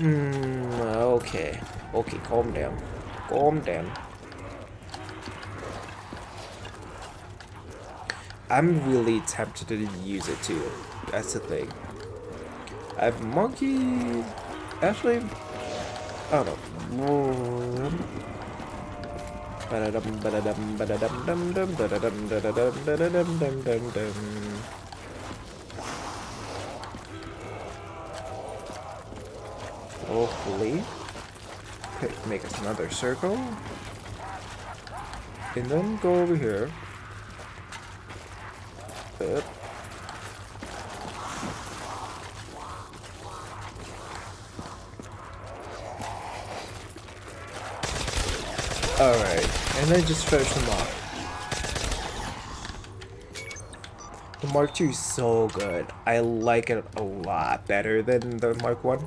Speaker 1: Okay. Okay, calm down. Calm down. I'm really tempted to use it too. That's the thing. I've monkey... Actually, I don't know. Hopefully, make us another circle, and then go over here. Up. Alright, and then just finish them off. The Mark II is so good. I like it a lot better than the Mark I.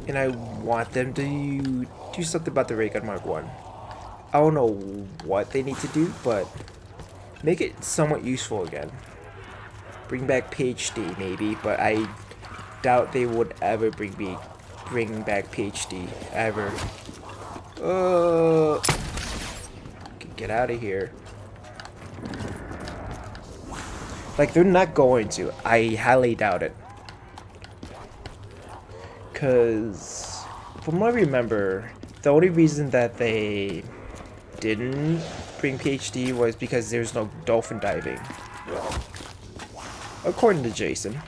Speaker 1: And I want them to do something about the ray gun Mark I. I don't know what they need to do, but make it somewhat useful again. Bring back PhD maybe, but I doubt they would ever bring back PhD ever. Get out of here. Like, they're not going to. I highly doubt it. Cause from what I remember, the only reason that they didn't bring PhD was because there's no dolphin diving. According to Jason.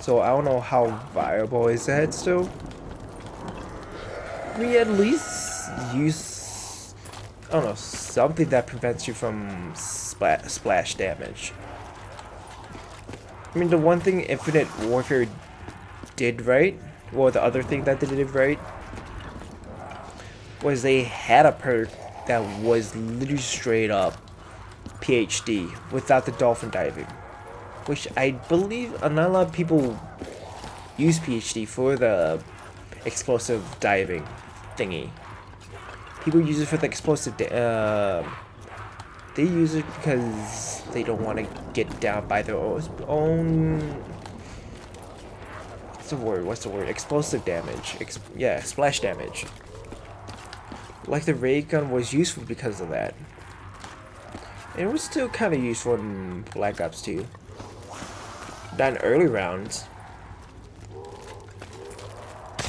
Speaker 1: So I don't know how viable is that still. We at least use, I don't know, something that prevents you from splash damage. I mean, the one thing Infinite Warfare did right, well, the other thing that they did right, was they had a perk that was literally straight up PhD without the dolphin diving. Which I believe not a lot of people use PhD for the explosive diving thingy. People use it for the explosive they use it because they don't want to get down by their own what's the word? Explosive damage. Yeah, splash damage. Like the ray gun was useful because of that. And it was still kind of useful in Black Ops 2. Not in early rounds.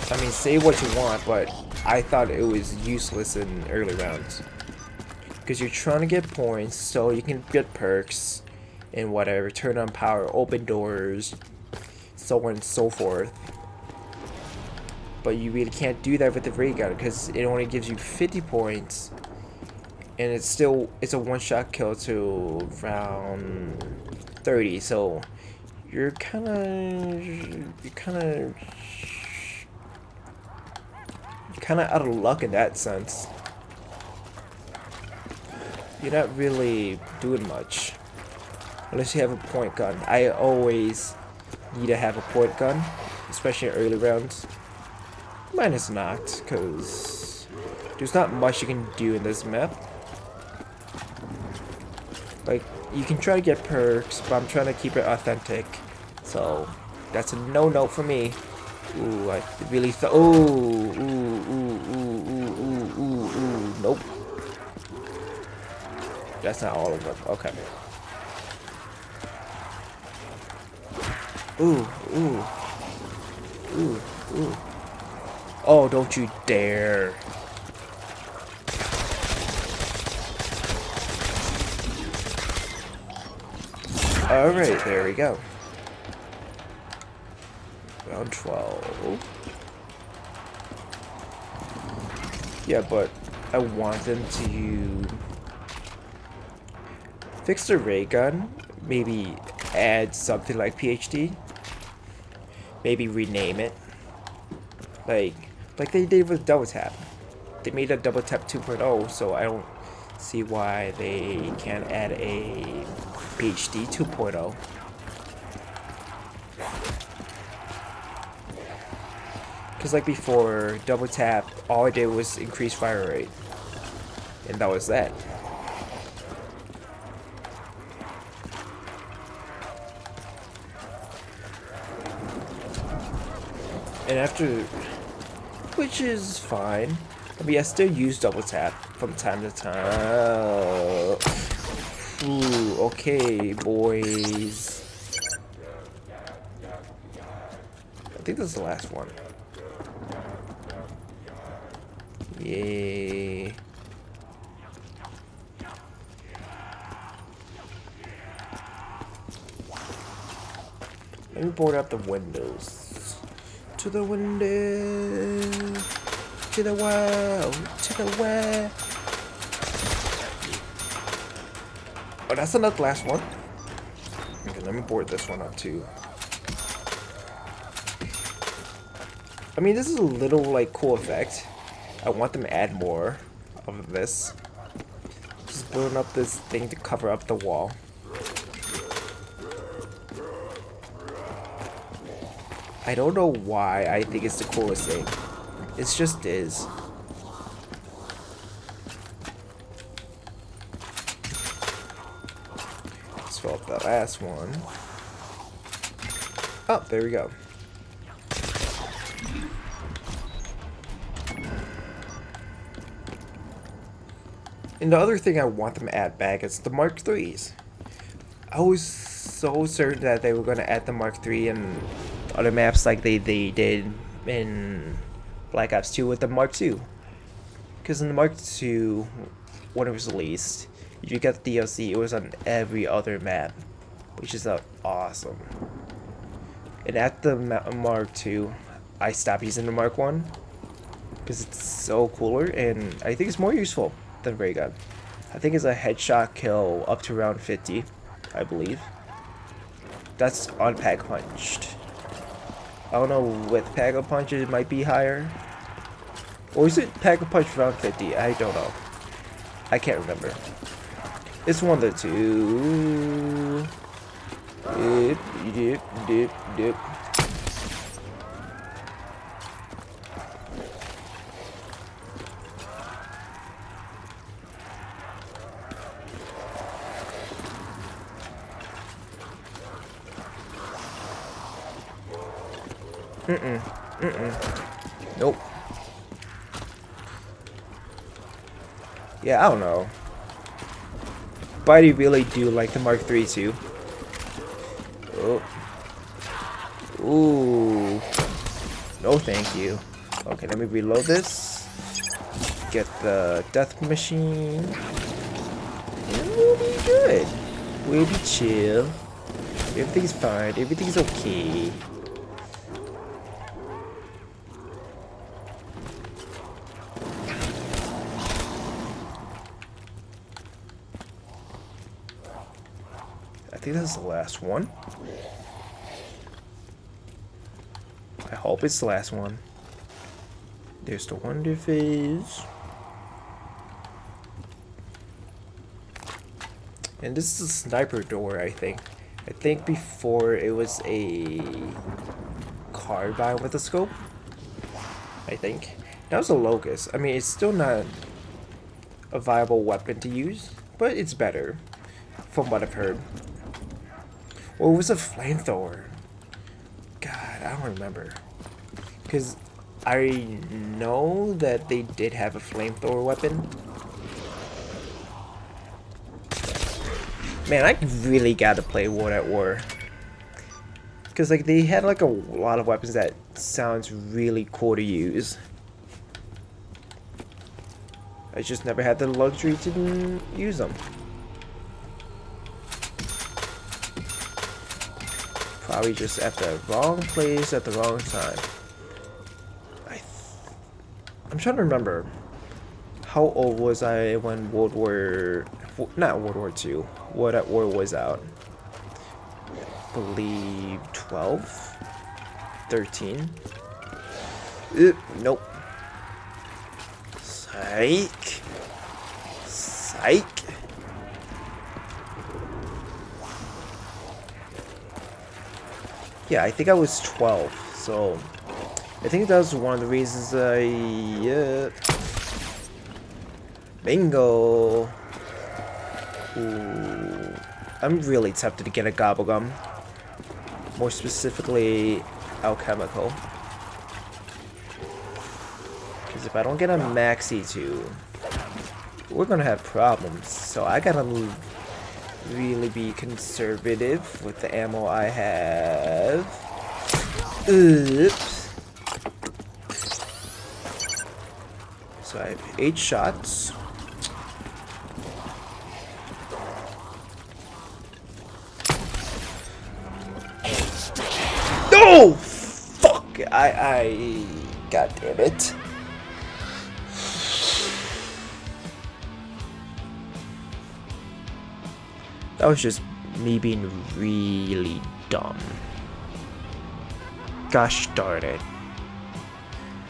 Speaker 1: I mean, say what you want, but I thought it was useless in early rounds. Because you're trying to get points so you can get perks and whatever, turn on power, open doors, so on and so forth. But you really can't do that with the ray gun because it only gives you 50 points. And it's a one-shot kill to round 30, so you're kind of out of luck in that sense. You're not really doing much unless you have a point gun. I always need to have a point gun, especially in early rounds. Minus Nacht, because there's not much you can do in this map. Like, you can try to get perks, but I'm trying to keep it authentic. So that's a no for me. Ooh, I really thought. Ooh. Nope. That's not all of them. Okay. Ooh. Oh, don't you dare. Alright, there we go. Round 12. Yeah, but I want them to fix the ray gun. Maybe add something like PhD. Maybe rename it. Like they did with Double Tap. They made a Double Tap 2.0, so I don't see why they can't add a PhD 2.0. Because like before, Double Tap, all I did was increase fire rate. And that was that. And after, which is fine. I mean, I still use Double Tap from time to time. Ooh, okay, boys. I think this is the last one. Yay. Let me board up the windows. To the window. To the wall. To the wall. Oh, that's not the last one. Okay, let me board this one up too. I mean, this is a little like cool effect. I want them to add more of this. Just building up this thing to cover up the wall. I don't know why I think it's the coolest thing. It just is. Let's fill up that last one. Oh, there we go. And the other thing I want them to add back is the Mark IIIs. I was so certain that they were going to add the Mark III and other maps like they did in Black Ops 2 with the Mark II. Because in the Mark II, when it was released, if you got the DLC, it was on every other map, which is awesome. And at the Mark II, I stopped using the Mark I because it's so cooler and I think it's more useful than ray gun. I think it's a headshot kill up to round 50, I believe. That's on pack punched. I don't know, with pack a punch it might be higher. Or is it pack a punch round 50? I don't know. I can't remember. It's one of the two. Dip. Nope. Yeah, I don't know. But I really do like the Mark III too. Oh. Ooh. No thank you. Okay, let me reload this. Get the death machine. And we'll be good. We'll be chill. Everything's fine. Everything's okay. I think that's the last one. I hope it's the last one. There's the Wonder Phase. And this is a sniper door, I think. I think before it was a carbine with a scope. I think. That was a Locust. I mean, it's still not a viable weapon to use, but it's better, from what I've heard. Or it was a flamethrower. I don't remember. Because I know that they did have a flamethrower weapon. Man, I really gotta play World at War. Because like they had like a lot of weapons that sounds really cool to use. I just never had the luxury to use them. Probably just at the wrong place at the wrong time. I'm trying to remember. How old was I when not World War II, World at War was out? I believe 12? 13? Nope. Psych. Psych. Yeah, I think I was 12, so I think that was one of the reasons bingo. Ooh. I'm really tempted to get a gobblegum. More specifically, alchemical. Because if I don't get a maxi 2, we're gonna have problems. So I gotta really be conservative with the ammo I have. Oops. So I have 8 shots. No! Fuck! God damn it. That was just me being really dumb. Gosh darn it.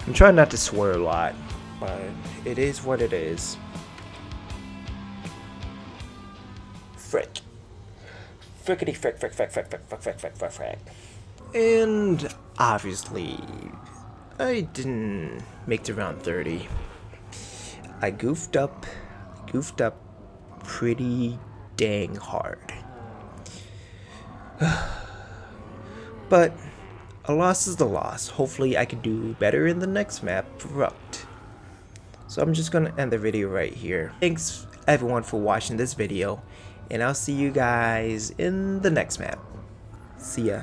Speaker 1: I'm trying not to swear a lot, but it is what it is. Frick. Frickety frick frick frick frick frick frick frick frick frick frick. And obviously, I didn't make it around 30. I goofed up pretty dang hard. But a loss is a loss. Hopefully I can do better in the next map route. So I'm just gonna end the video right here. Thanks everyone for watching this video, and I'll see you guys in the next map. See ya.